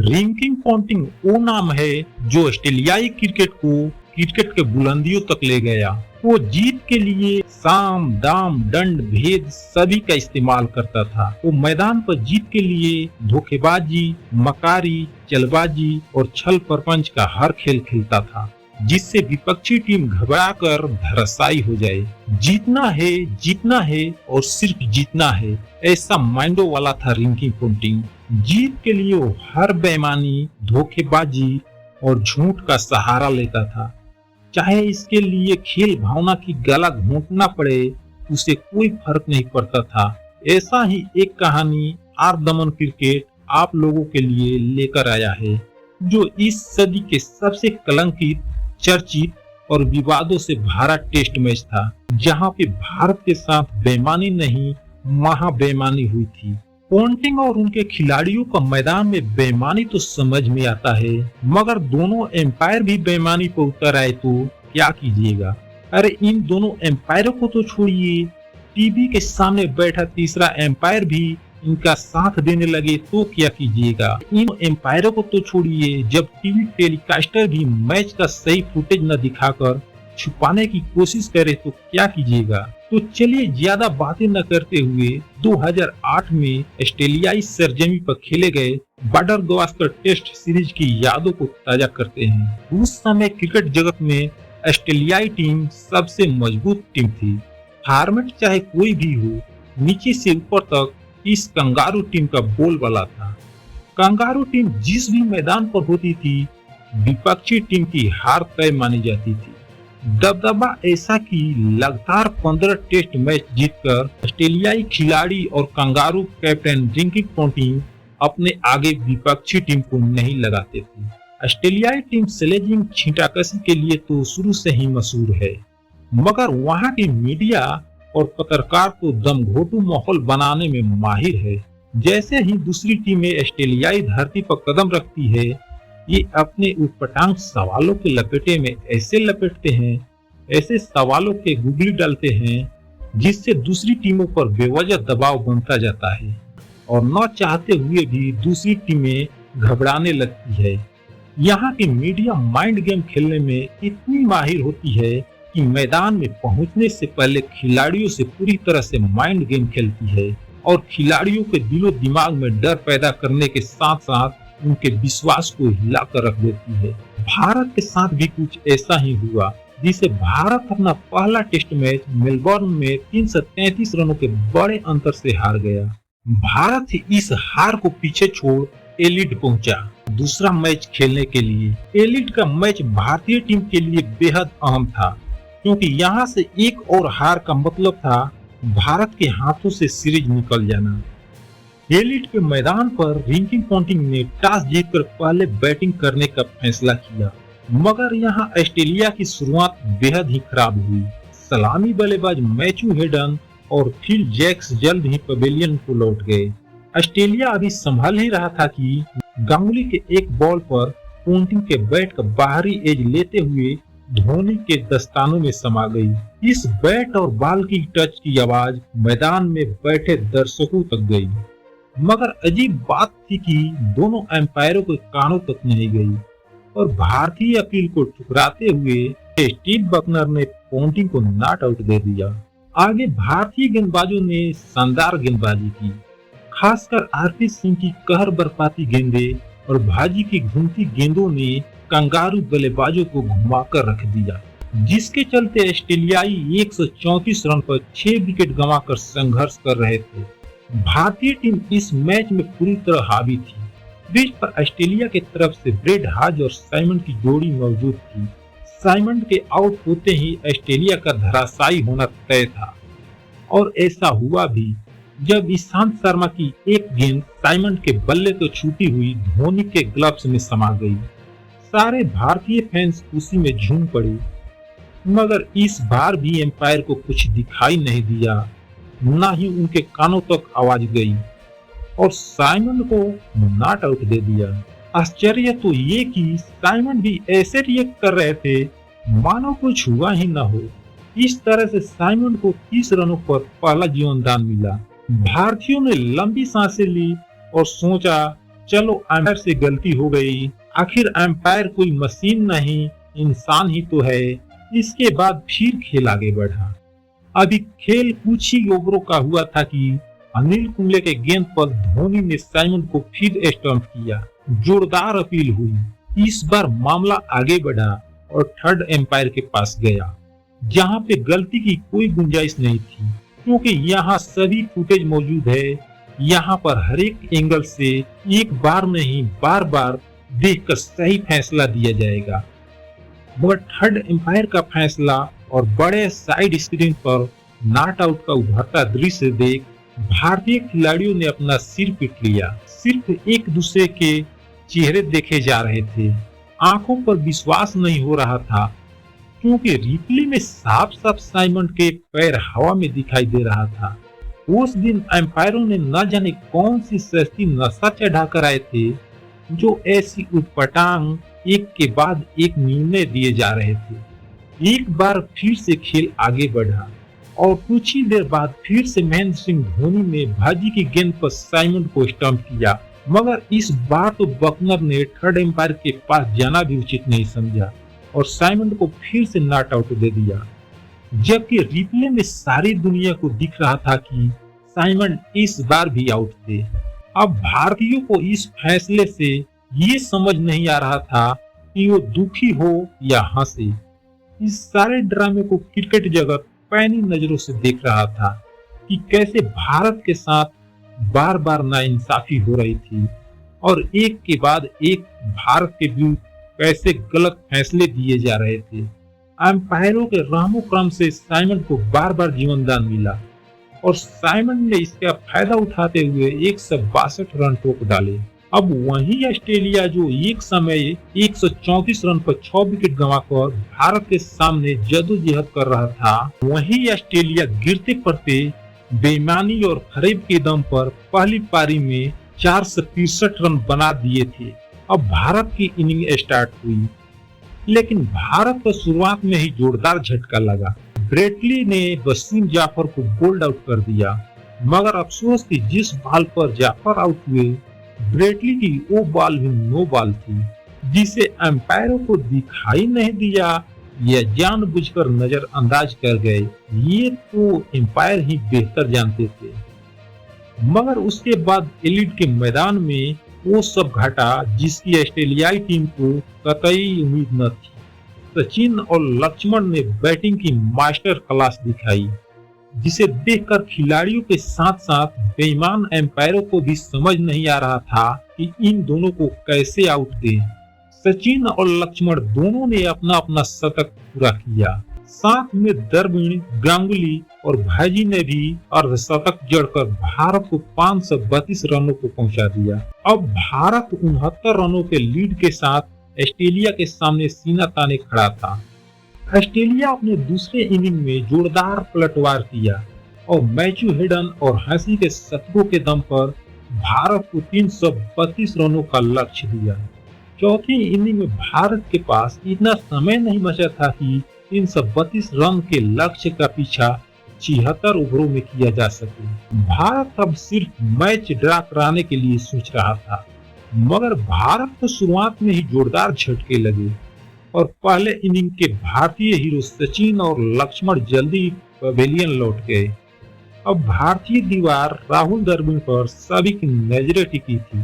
Rinki Ponting वो नाम है जो ऑस्ट्रेलियाई क्रिकेट के बुलंदियों तक ले गया। वो जीत के लिए साम दाम दंड भेद सभी का इस्तेमाल करता था। वो मैदान पर जीत के लिए धोखेबाजी, मकारी, चलबाजी और छल प्रपंच का हर खेल खेलता था, जिससे विपक्षी टीम घबराकर धराशायी हो जाए। जीतना है और सिर्फ जीतना है, ऐसा माइंडो वाला था रिंकी पॉन्टिंग। जीत के लिए वो हर बेईमानी, धोखेबाजी और झूठ का सहारा लेता था, चाहे इसके लिए खेल भावना की गला घोंटना पड़े, उसे कोई फर्क नहीं पड़ता था। ऐसा ही एक कहानी आर दमन क्रिकेट आप लोगों के लिए लेकर आया है, जो इस सदी के सबसे कलंकित, चर्चित और विवादों से भरा टेस्ट मैच था, जहां पे भारत के साथ बेईमानी नहीं, महा बेईमानी हुई थी। पॉन्टिंग और उनके खिलाड़ियों का मैदान में बेईमानी तो समझ में आता है, मगर दोनों एम्पायर भी बेईमानी पर उतर आए तो क्या कीजिएगा। अरे इन दोनों एम्पायरों को तो छोड़िए, टीवी के सामने बैठा तीसरा एम्पायर भी इनका साथ देने लगे तो क्या कीजिएगा। इन एम्पायरों को तो छोड़िए, जब टीवी टेलीकास्टर भी मैच का सही फुटेज न दिखाकर छुपाने की कोशिश करे तो क्या कीजिएगा। तो चलिए ज्यादा बातें न करते हुए 2008 में ऑस्ट्रेलियाई सरजमी पर खेले गए बॉर्डर गावस्कर टेस्ट सीरीज की यादों को ताजा करते हैं। उस समय क्रिकेट जगत में ऑस्ट्रेलियाई टीम सबसे मजबूत टीम थी। फॉर्मेट चाहे कोई भी हो, नीचे से ऊपर तक इस कंगारू टीम का बोलबाला था। कंगारू टीम जिस भी मैदान पर होती थी, विपक्षी टीम की हार तय मानी जाती थी। दबदबा ऐसा कि लगातार 15 टेस्ट मैच जीतकर ऑस्ट्रेलियाई खिलाड़ी और कंगारू कैप्टन रिंकी पॉन्टिंग अपने आगे विपक्षी टीम को नहीं लगाते थे। ऑस्ट्रेलियाई टीम स्लेजिंग छींटाकशी के लिए तो शुरू से ही मशहूर है, मगर वहां की मीडिया और पत्रकार तो दमघोटू माहौल बनाने में माहिर है। जैसे ही दूसरी टीमें ऑस्ट्रेलियाई धरती पर कदम रखती है, ये अपने उटपटांग सवालों के लपेटे में ऐसे लपेटते हैं, ऐसे सवालों के गुगली डालते हैं, जिससे दूसरी टीमों पर बेवजह दबाव बनता जाता है और न चाहते हुए भी दूसरी टीमें घबराने लगती है। यहाँ की मीडिया माइंड गेम खेलने में इतनी माहिर होती है कि मैदान में पहुंचने से पहले खिलाड़ियों से पूरी तरह से माइंड गेम खेलती है और खिलाड़ियों के दिलो दिमाग में डर पैदा करने के साथ साथ उनके विश्वास को हिलाकर रख देती है। भारत के साथ भी कुछ ऐसा ही हुआ, जिसे भारत अपना पहला टेस्ट मैच मेलबर्न में 333 रनों के बड़े अंतर से हार गया। भारत इस हार को पीछे छोड़ एलिट पहुंचा दूसरा मैच खेलने के लिए। एलिट का मैच भारतीय टीम के लिए बेहद अहम था, क्योंकि यहाँ से एक और हार का मतलब था भारत के हाथों से सीरीज निकल जाना। एलिट के मैदान पर रिंकी पॉन्टिंग ने टॉस जीतकर पहले बैटिंग करने का फैसला किया, मगर यहाँ ऑस्ट्रेलिया की शुरुआत बेहद ही खराब हुई। सलामी बल्लेबाज मैथ्यू हेडन और फिल जैक्स जल्द ही पवेलियन को लौट गए। ऑस्ट्रेलिया अभी संभाल ही रहा था कि गांगुली के एक बॉल पर पॉन्टिंग के बैट का बाहरी एज लेते हुए धोनी के दस्तानों में समा गई। इस बैट और बॉल की टच की आवाज मैदान में बैठे दर्शकों तक गई, मगर अजीब बात थी कि दोनों एम्पायरों के कानों तक नहीं गई और भारतीय अपील को ठुकराते हुए स्टीव बकनर ने पॉन्टिंग को नॉट आउट दे दिया। आगे भारतीय गेंदबाजों ने शानदार गेंदबाजी की, खासकर आरपी सिंह की कहर बरपाती गेंदें और भाजी की घूमती गेंदों ने कंगारू बल्लेबाजों को घुमाकर रख दिया, जिसके चलते ऑस्ट्रेलियाई 134 रन पर 6 विकेट गंवाकर संघर्ष कर रहे थे। भारतीय टीम इस मैच में पूरी तरह हावी थी। बीच पर ऑस्ट्रेलिया की तरफ से ब्रेड हाज और साइमन की जोड़ी मौजूद थी। साइमन के आउट होते ही ऑस्ट्रेलिया का धराशायी होना तय था, और ऐसा हुआ भी जब ईशांत शर्मा की एक गेंद साइमन के बल्ले तो छूटी हुई धोनी के ग्लव्स में समा गई। सारे भारतीय फैंस खुशी में झूम पड़े, मगर इस बार भी एम्पायर को कुछ दिखाई नहीं दिया, न ही उनके कानों तक आवाज गई और साइमन को नॉट आउट दे दिया। आश्चर्य तो ये कि साइमन भी ऐसे रिएक्ट कर रहे थे मानो कुछ हुआ ही ना हो। इस तरह से साइमन को 30 रनों पर पहला जीवन दान मिला। भारतीयों ने लंबी सांसें ली और सोचा चलो एम्पायर से गलती हो गई, आखिर एम्पायर कोई मशीन नहीं इंसान ही तो है। इसके बाद फिर खेल आगे बढ़ा। अभी खेल कुछ ही ओवरों का हुआ था कि अनिल कुंबले के गेंद पर धोनी ने साइमन को फिर स्टंप किया। जोरदार अपील हुई। इस बार मामला आगे बढ़ा और थर्ड एम्पायर के पास गया, जहां पे गलती की कोई गुंजाइश नहीं थी, क्योंकि यहाँ सभी फुटेज मौजूद है। यहाँ पर हर एक एंगल से एक बार नहीं बार बार देखकर सही फैसला दिया जाएगा। मगर थर्ड एम्पायर का फैसला और बड़े साइड स्क्रीन पर नॉट आउट का उभरता दृश्य देख भारतीय खिलाड़ियों ने अपना सिर पीट लिया। सिर्फ एक दूसरे के चेहरे देखे जा रहे थे। आंखों पर विश्वास नहीं हो रहा था, क्योंकि रिप्ले में साफ साफ साइमन के पैर हवा में दिखाई दे रहा था। उस दिन एम्पायरों ने न जाने कौन सी सस्ती नशा चढ़ा कर आए थे, जो ऐसी उटपटांग एक के बाद एक निर्णय दिए जा रहे थे। एक बार फिर से खेल आगे बढ़ा और कुछ ही देर बाद फिर से महेंद्र सिंह धोनी ने भाजी की गेंद पर साइमन को स्टंप किया। मगर इस बार तो बकनर ने थर्ड एम्पायर के पास जाना भी उचित नहीं समझा और साइमन को फिर से नॉट आउट दे दिया, जबकि रिप्ले में सारी दुनिया को दिख रहा था कि साइमन इस बार भी आउट थे। अब भारतीयों को इस फैसले से ये समझ नहीं आ रहा था कि वो दुखी हो या हंसे। इस सारे ड्रामे को क्रिकेट जगत पैनी नजरों से देख रहा था कि कैसे भारत के साथ बार बार नाइंसाफी हो रही थी और एक के बाद एक भारत के विरुद्ध कैसे गलत फैसले दिए जा रहे थे। एम्पायरों के रहमो क्रम से साइमन को बार बार जीवनदान मिला और साइमन ने इसका फायदा उठाते हुए 162 रन ठोक डाले। अब वही ऑस्ट्रेलिया जो एक समय 134 रन पर 6 विकेट गंवाकर भारत के सामने जदोजहद कर रहा था, वही ऑस्ट्रेलिया गिरते पड़ते बेईमानी और फरेब के दम पर पहली पारी में 463 रन बना दिए थे। अब भारत की इनिंग स्टार्ट हुई, लेकिन भारत को शुरुआत में ही जोरदार झटका लगा। ब्रेटली ने वसीम जाफर को बोल्ड आउट कर दिया, मगर अफसोस कि जिस बॉल पर जाफर आउट हुए ब्रेटली की वो बॉल भी नो बॉल थी, जिसे एम्पायरों को दिखाई नहीं दिया या जानबूझकर नजरअंदाज कर गए। ये तो एम्पायर ही बेहतर जानते थे। मगर उसके बाद एलिट के मैदान में वो सब घटा जिसकी ऑस्ट्रेलियाई टीम को कतई उम्मीद न थी। सचिन और लक्ष्मण ने बैटिंग की मास्टर क्लास दिखाई, जिसे देखकर खिलाड़ियों के साथ साथ बेईमान एम्पायरों को भी समझ नहीं आ रहा था कि इन दोनों को कैसे आउट दें। सचिन और लक्ष्मण दोनों ने अपना अपना शतक पूरा किया। साथ में द्रविड़, गांगुली और भाजी ने भी अर्धशतक जड़कर भारत को 532 रनों को पहुंचा दिया। अब भारत 69 रनों के लीड के साथ ऑस्ट्रेलिया के सामने सीना ताने खड़ा था। ऑस्ट्रेलिया अपने दूसरे इनिंग में जोरदार पलटवार किया और मैथ्यू हेडन और हंसी के शतकों के दम पर भारत को 332 रनों का लक्ष्य दिया। चौथी इनिंग में भारत के पास इतना समय नहीं बचा था कि 332 रन के लक्ष्य का पीछा 76 ओवरों में किया जा सके। भारत अब सिर्फ मैच ड्रा कराने के लिए सोच रहा था, मगर भारत को शुरुआत में ही जोरदार झटके लगे और पहले इनिंग के भारतीय हीरो सचिन और लक्ष्मण जल्दी पवेलियन लौट गए। अब भारतीय दीवार राहुल द्रविड़ पर सभी की नजरें टिकी थी,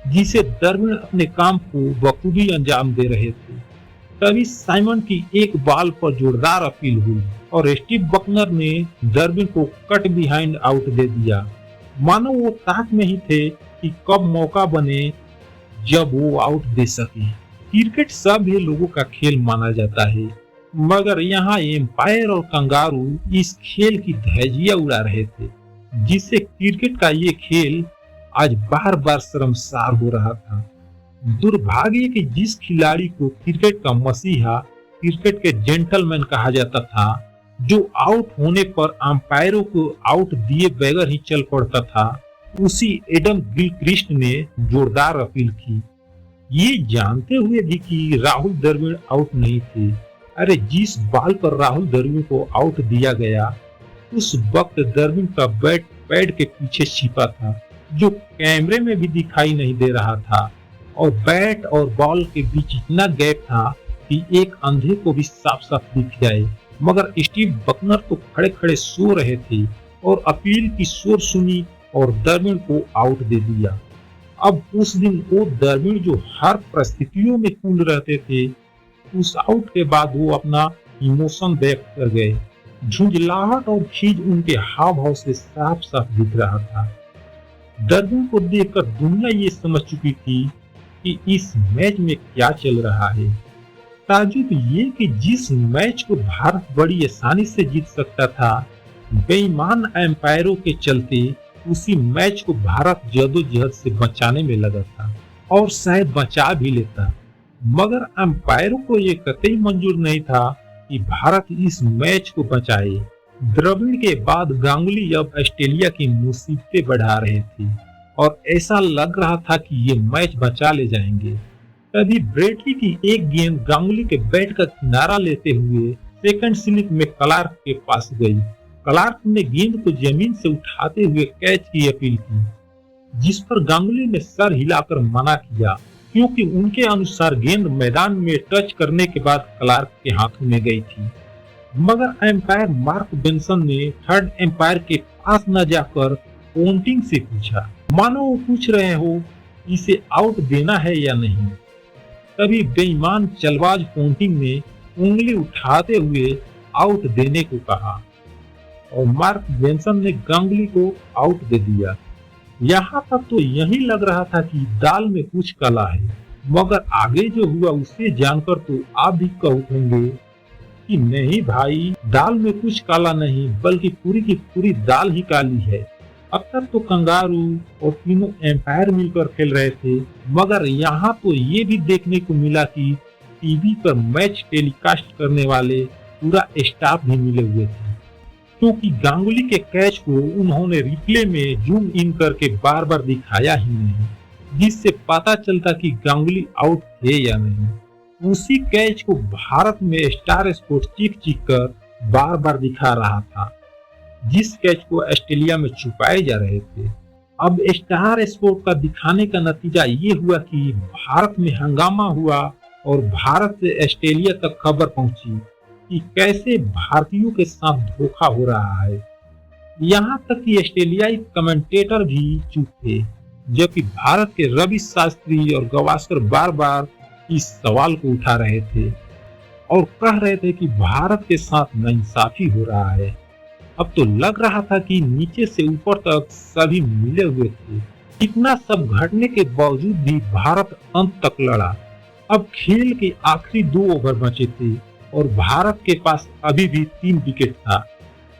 जिसे द्रविड़ अपने काम को बखूबी अंजाम दे रहे थे। तभी साइमन की एक बॉल पर जोरदार अपील हुई और स्टीव बकनर ने द्रविड़ को कट बिहाइंड आउट दे दिया। मानो वो ताक में ही थे कि कब मौका बने जब वो आउट दे सके। क्रिकेट सभी लोगों का खेल माना जाता है, मगर यहाँ एम्पायर और कंगारू इस खेल की धज्जियां उड़ा रहे थे, जिससे क्रिकेट का ये खेल आज बार बार शर्मसार हो रहा था। दुर्भाग्य कि जिस खिलाड़ी को क्रिकेट का मसीहा, क्रिकेट के जेंटलमैन कहा जाता था, जो आउट होने पर अंपायरों को आउट दिए बगैर ही चल पड़ता था, उसी एडम गिलक्रिस्ट ने जोरदार अपील की, ये जानते हुए भी कि राहुल द्रविड़ आउट नहीं थे। अरे जिस बॉल पर राहुल द्रविड़ को आउट दिया गया, उस वक्त द्रविड़ का बैट पैड के पीछे छिपा था जो कैमरे में भी दिखाई नहीं दे रहा था, और बैट और बॉल के बीच इतना गैप था कि एक अंधे को भी साफ साफ दिख जाए। मगर स्टीव बकनर तो खड़े खड़े सो रहे थे और अपील की शोर सुनी और द्रविड़ को आउट दे दिया। अब उस दिन वो द्रविड़ जो हर परिस्थितियों में कूल रहते थे, उस आउट के बाद वो अपना इमोशन व्यक्त कर गए। झुंझलाहट और खीज उनके हाव भाव से साफ साफ दिख रहा था। द्रविड़ को देखकर दुनिया ये समझ चुकी थी कि इस मैच में क्या चल रहा है। ताजुब ये कि जिस मैच को भारत बड़ी आसानी से जीत सकता था, बेईमान एम्पायरों के चलते उसी मैच को भारत जद्दोजहद से बचाने में लगा था, और शायद बचा भी लेता। मगर एम्पायरों को ये कतई मंजूर नहीं था कि भारत इस मैच को बचाए। द्रविड़ के बाद गांगुली अब ऑस्ट्रेलिया की मुसीबतें बढ़ा रहे थे और ऐसा लग रहा था कि ये मैच बचा ले जाएंगे। तभी ब्रेटली की एक गेंद गांगुली के बैट का किनारा लेते हुए सेकंड स्लिप में क्लार्क के पास गई। क्लार्क ने गेंद को जमीन से उठाते हुए कैच की अपील की, जिस पर गांगुली ने सर हिलाकर मना किया, क्योंकि उनके अनुसार गेंद मैदान में टच करने के बाद क्लार्क के हाथों में गई थी। मगर एम्पायर मार्क बेंसन ने थर्ड एम्पायर के पास न जाकर पोंटिंग से पूछा, मानो वो पूछ रहे हो इसे आउट देना है या नहीं। तभी बेईमान चलबाज पोंटिंग ने उंगली उठाते हुए आउट देने को कहा और मार्क बेंसन ने गांगुली को आउट दे दिया। यहाँ तक तो यही लग रहा था कि दाल में कुछ काला है, मगर आगे जो हुआ उसे जानकर तो आप भी कह उठेंगे कि नहीं भाई, दाल में कुछ काला नहीं बल्कि पूरी की पूरी दाल ही काली है। अब तक तो कंगारू और तीनों एम्पायर मिलकर खेल रहे थे, मगर यहाँ तो ये भी देखने को मिला कि टीवी पर मैच टेलीकास्ट करने वाले पूरा स्टाफ भी मिले हुए थे, क्योंकि गांगुली के कैच को उन्होंने रिप्ले में जूम इन करके बार बार दिखाया ही नहीं, जिससे पता चलता कि गांगुली आउट थे या नहीं। उसी कैच को भारत में स्टार स्पोर्ट्स चीख चीख कर बार बार दिखा रहा था, जिस कैच को ऑस्ट्रेलिया में छुपाए जा रहे थे। अब स्टार स्पोर्ट का दिखाने का नतीजा ये हुआ कि भारत में हंगामा हुआ और भारत से ऑस्ट्रेलिया तक खबर पहुंची कि कैसे भारतीयों के साथ धोखा हो रहा है। यहाँ तक कि ऑस्ट्रेलियाई कमेंटेटर भी चुप थे, जबकि भारत के रवि शास्त्री और गवास्कर बार बार इस सवाल को उठा रहे थे और कह रहे थे कि भारत के साथ नाइंसाफी हो रहा है। अब तो लग रहा था कि नीचे से ऊपर तक सभी मिले हुए थे। इतना सब घटने के बावजूद भी भारत अंत तक लड़ा। अब खेल के आखिरी 2 ओवर बचे थे और भारत के पास अभी भी 3 विकेट था।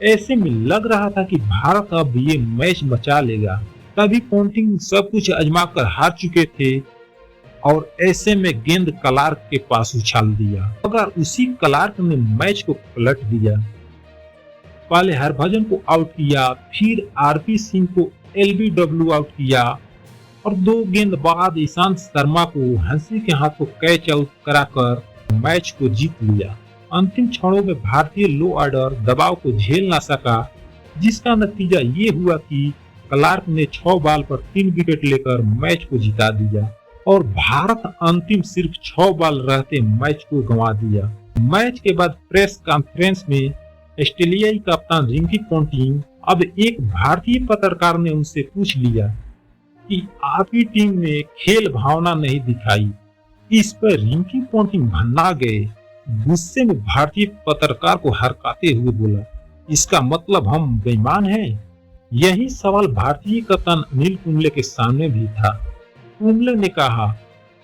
ऐसे में लग रहा था कि भारत अब ये मैच बचा लेगा। तभी पोंटिंग सब कुछ आजमा कर हार चुके थे और ऐसे में गेंद क्लार्क के पास उछाल दिया, मगर उसी क्लार्क ने मैच को पलट दिया। पहले हरभजन को आउट किया, फिर आरपी सिंह को एलबीडब्ल्यू आउट किया और 2 गेंद बाद ईशांत शर्मा को हंसी के हाथों कैच आउट कराकर मैच को जीत लिया। अंतिम क्षणों में भारतीय लो ऑर्डर दबाव को झेल ना सका, जिसका नतीजा ये हुआ कि क्लार्क ने 6 बॉल पर 3 विकेट लेकर मैच को जिता दिया और भारत अंतिम सिर्फ 6 बॉल रहते मैच को गंवा दिया। मैच के बाद प्रेस कॉन्फ्रेंस में ऑस्ट्रेलियाई कप्तान रिंकी पोंटिंग, अब एक भारतीय पत्रकार ने उनसे पूछ लिया कि आपकी टीम ने खेल भावना नहीं दिखाई। इस पर रिंकी पोंटिंग भन्ना गए। गुस्से में भारतीय पत्रकार को हरकाते हुए बोला, इसका मतलब हम बेईमान हैं? यही सवाल भारतीय कप्तान अनिल कुंबले के सामने भी था। कुंबले ने कहा,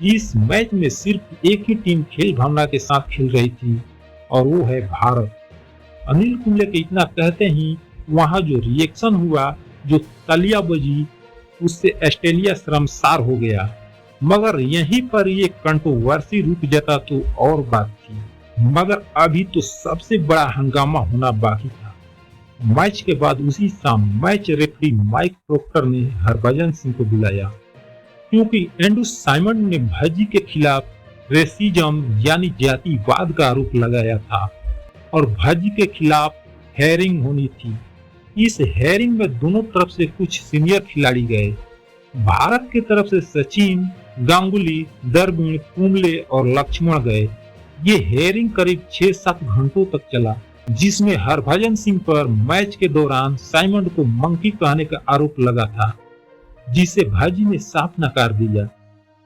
इस मैच में सिर्फ एक ही टीम खेल भावना के साथ खेल रही थी और वो है भारत। अनिल कुंबले के इतना कहते ही वहां जो रिएक्शन हुआ, जो तालियां बजी, उससे ऑस्ट्रेलिया शर्मसार हो गया। मगर यहीं पर ये कंट्रोवर्सी रुक जाता तो और बात थी, मगर अभी तो सबसे बड़ा हंगामा होना बाकी था। मैच के बाद उसी शाम मैच रेफरी माइक प्रोक्टर ने हरभजन सिंह को बुलाया, क्योंकि एंड्रू साइमंड ने भज्जी के खिलाफ रेसिज्म यानी जातिवाद का आरोप लगाया था और भज्जी के खिलाफ हेयरिंग होनी थी। इस हेयरिंग में दोनों तरफ से कुछ सीनियर खिलाड़ी गए भारत की तरफ से सचिन, गांगुली, द्रविड़, कुंबले और लक्ष्मण गए। ये हेयरिंग करीब 6-7 घंटों तक चला, जिसमें हरभजन सिंह पर मैच के दौरान साइमंड को मंकी कहने का आरोप लगा था, जिसे भाजी ने साफ नकार दिया।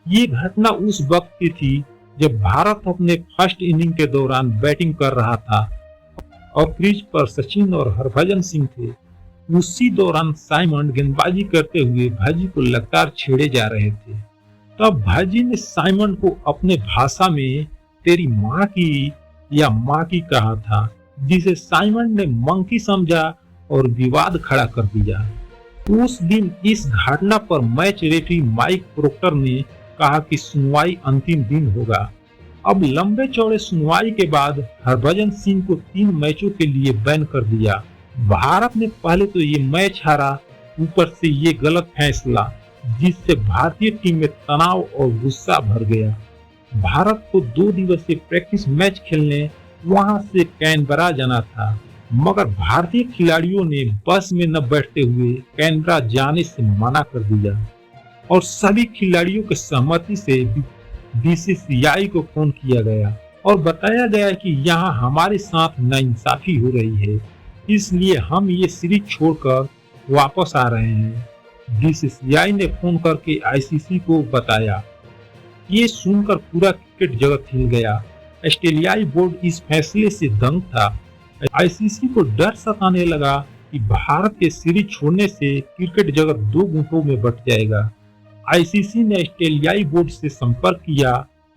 ये घटना उस वक्त की थी जब भारत अपने फर्स्ट इनिंग के दौरान बैटिंग कर रहा था और क्रीज पर सचिन और हरभजन सिंह थे। उसी दौरान साइमंड गेंदबाजी करते हुए भाजी को लगातार छेड़े जा रहे थे। तब भाजी ने साइमंड को अपने भाषा में तेरी माँ की या माँ की कहा था, जिसे साइमंड ने मंकी समझा और विवाद खड़ा कर दिया। उस दिन इस घटना पर मैच रेफरी माइक प्रोक्टर ने कहा कि सुनवाई अंतिम दिन होगा। अब लंबे चौड़े सुनवाई के बाद हरभजन सिंह को 3 मैचों के लिए बैन कर दिया। भारत ने पहले तो ये मैच हारा, ऊपर से ये गलत फैसला, जिससे भारतीय टीम में तनाव और गुस्सा भर गया। भारत को 2 दिवसीय प्रैक्टिस मैच खेलने वहां से कैनबरा जाना था, मगर भारतीय खिलाड़ियों ने बस में न बैठते हुए कैनबरा जाने से मना कर दिया और सभी खिलाड़ियों के सहमति से बीसीसीआई को फोन किया गया और बताया गया कि यहाँ हमारे साथ नाइंसाफी हो रही है, इसलिए हम ये सीरीज छोड़कर वापस आ रहे हैं। बीसीसीआई ने फोन करके आईसीसी को बताया। ये सुनकर पूरा क्रिकेट जगत हिल गया। ऑस्ट्रेलियाई बोर्ड इस फैसले से दंग था। आईसीसी को डर सताने लगा कि भारत के सीरीज छोड़ने से क्रिकेट जगत 2 गुटों में बंट जाएगा। आईसीसी ने ऑस्ट्रेलियाई बोर्ड से संपर्क किया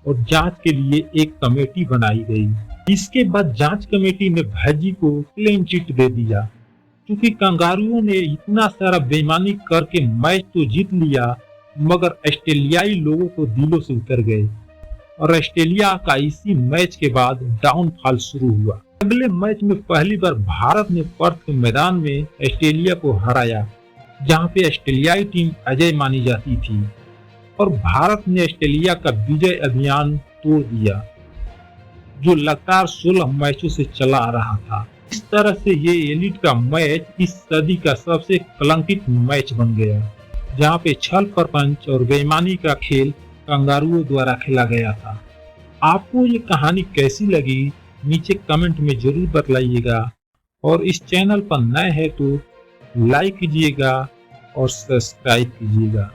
और जांच के लिए एक कमेटी बनाई गई। इसके बाद जांच कमेटी ने भाजी को क्लीन चिट दे दिया। क्योंकि कंगारुओं ने इतना सारा बेईमानी करके मैच तो जीत लिया, मगर ऑस्ट्रेलियाई लोगों को दिलों से उतर गए और ऑस्ट्रेलिया का इसी मैच के बाद डाउनफॉल शुरू हुआ। अगले मैच में पहली बार भारत ने पर्थ के मैदान में ऑस्ट्रेलिया को हराया, जहां पे ऑस्ट्रेलियाई टीम अजय मानी जाती थी और भारत ने ऑस्ट्रेलिया का विजय अभियान तोड़ दिया, जो लगातार 16 मैचों से चला आ रहा था। इस तरह से ये एलिट का मैच इस सदी का सबसे कलंकित मैच बन गया, जहां पे छल प्रपंच और बेईमानी का खेल कंगारुओं द्वारा खेला गया था। आपको ये कहानी कैसी लगी नीचे कमेंट में जरूर बतलाइएगा और इस चैनल पर नए हैं तो लाइक कीजिएगा और सब्सक्राइब कीजिएगा।